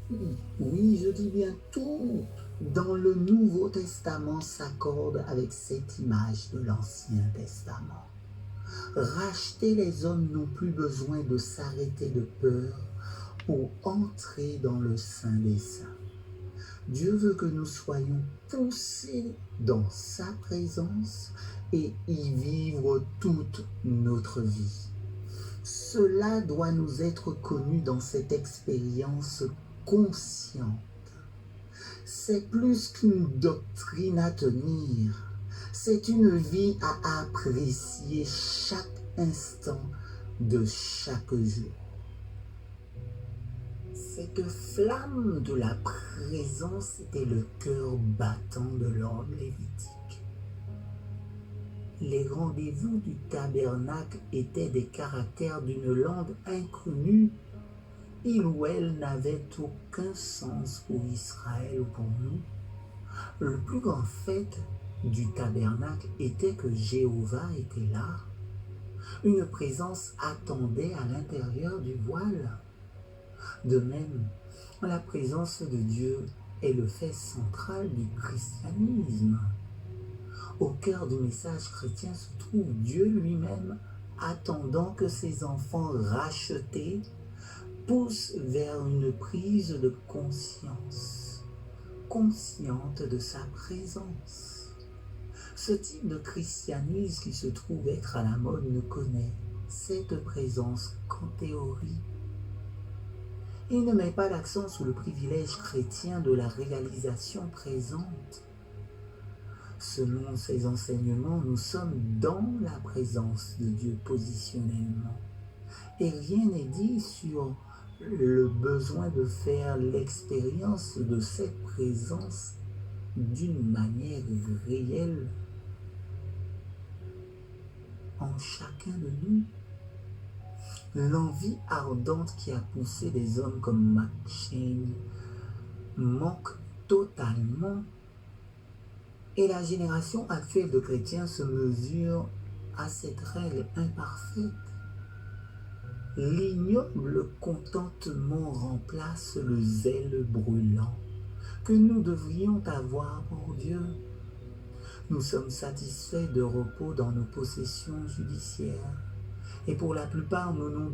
Oui, je dis bien tout dans le Nouveau Testament s'accorde avec cette image de l'Ancien Testament. Racheter les hommes n'ont plus besoin de s'arrêter de peur pour entrer dans le Saint des Saints. Dieu veut que nous soyons poussés dans sa présence et y vivre toute notre vie. Cela doit nous être connu dans cette expérience consciente. C'est plus qu'une doctrine à tenir, c'est une vie à apprécier chaque instant de chaque jour. Cette flamme de la présence était le cœur battant de l'ordre lévitique. Les rendez-vous du tabernacle étaient des caractères d'une langue inconnue. Il ou elle n'avait aucun sens pour Israël ou pour nous. Le plus grand fait du tabernacle était que Jéhovah était là. Une présence attendait à l'intérieur du voile. De même, la présence de Dieu est le fait central du christianisme. Au cœur du message chrétien se trouve Dieu lui-même, attendant que ses enfants rachetés poussent vers une prise de conscience, consciente de sa présence. Ce type de christianisme qui se trouve être à la mode ne connaît cette présence qu'en théorie. Il ne met pas l'accent sur le privilège chrétien de la réalisation présente. Selon ses enseignements, nous sommes dans la présence de Dieu positionnellement. Et rien n'est dit sur le besoin de faire l'expérience de cette présence d'une manière réelle en chacun de nous. L'envie ardente qui a poussé des hommes comme McCheyne manque totalement. Et la génération actuelle de chrétiens se mesure à cette règle imparfaite. L'ignoble contentement remplace le zèle brûlant que nous devrions avoir pour Dieu. Nous sommes satisfaits de repos dans nos possessions judiciaires. Et pour la plupart, nous nous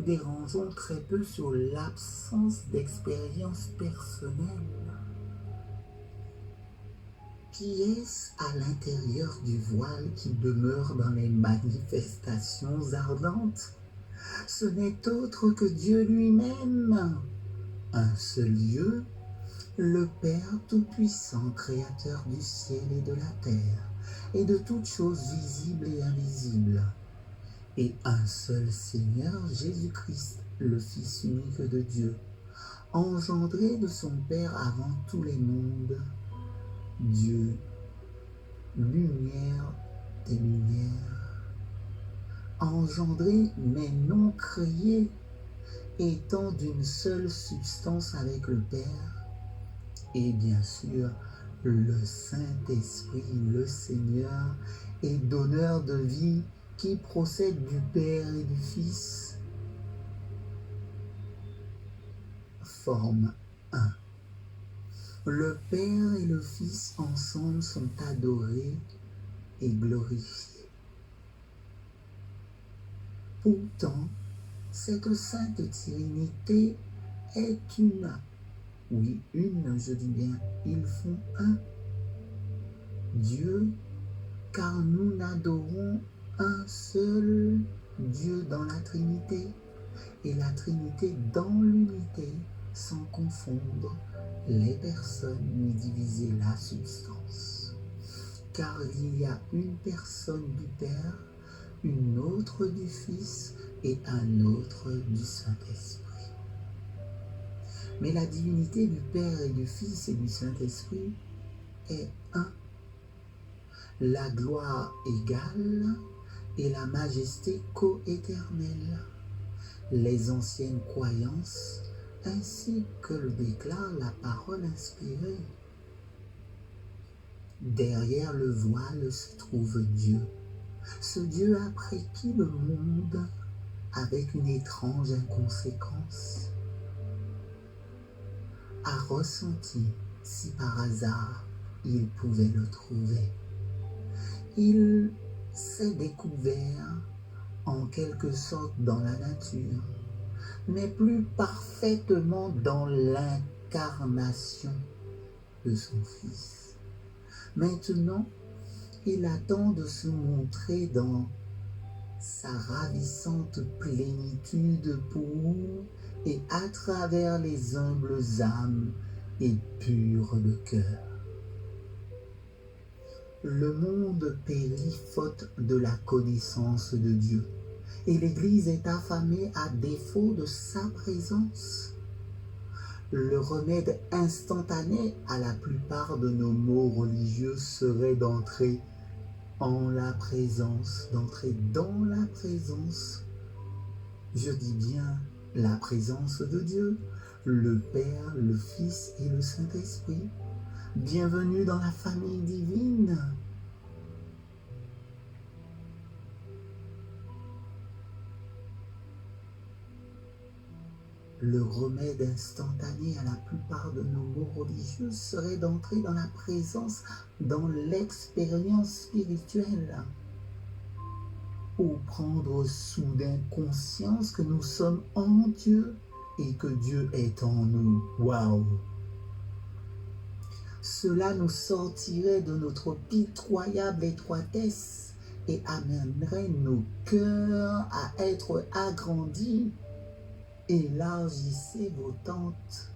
dérangeons très peu sur l'absence d'expérience personnelle. Qui est-ce à l'intérieur du voile qui demeure dans les manifestations ardentes? Ce n'est autre que Dieu lui-même, un seul Dieu, le Père Tout-Puissant, Créateur du ciel et de la terre, et de toutes choses visibles et invisibles, et un seul Seigneur, Jésus-Christ, le Fils unique de Dieu, engendré de son Père avant tous les mondes, Dieu, lumière des lumières, engendré mais non créé, étant d'une seule substance avec le Père, et bien sûr, le Saint-Esprit, le Seigneur, et donneur de vie qui procède du Père et du Fils, forme un. Le Père et le Fils ensemble sont adorés et glorifiés. Pourtant, cette sainte Trinité est une. Oui, une, je dis bien, ils font un. Dieu, car nous n'adorons un seul Dieu dans la Trinité, et la Trinité dans l'unité, sans confondre les personnes ni diviser la substance. Car il y a une personne du Père, une autre du Fils et un autre du Saint-Esprit. Mais la divinité du Père et du Fils et du Saint-Esprit est un. La gloire égale et la majesté coéternelle. Les anciennes croyances ainsi que le déclare la parole inspirée. Derrière le voile se trouve Dieu, ce Dieu après qui le monde avec une étrange inconséquence, a ressenti si par hasard il pouvait le trouver. Il s'est découvert en quelque sorte dans la nature, mais plus parfaitement dans l'incarnation de son Fils. Maintenant, il attend de se montrer dans sa ravissante plénitude pour et à travers les humbles âmes et pures de cœur. Le monde périt faute de la connaissance de Dieu, et l'Église est affamée à défaut de sa présence. Le remède instantané à la plupart de nos maux religieux serait d'entrer dans la présence, je dis bien la présence de Dieu, le Père, le Fils et le Saint-Esprit. Bienvenue dans la famille divine. Le remède instantané à la plupart de nos maux religieux serait d'entrer dans la présence, dans l'expérience spirituelle, ou prendre soudain conscience que nous sommes en Dieu et que Dieu est en nous. Waouh! Cela nous sortirait de notre pitoyable étroitesse et amènerait nos cœurs à être agrandis. Élargissez vos tentes.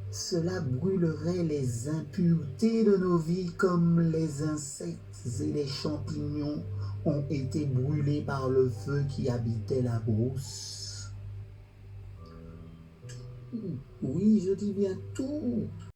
Cela brûlerait les impuretés de nos vies comme les insectes et les champignons ont été brûlés par le feu qui habitait la brousse. Oui, je dis bien tout.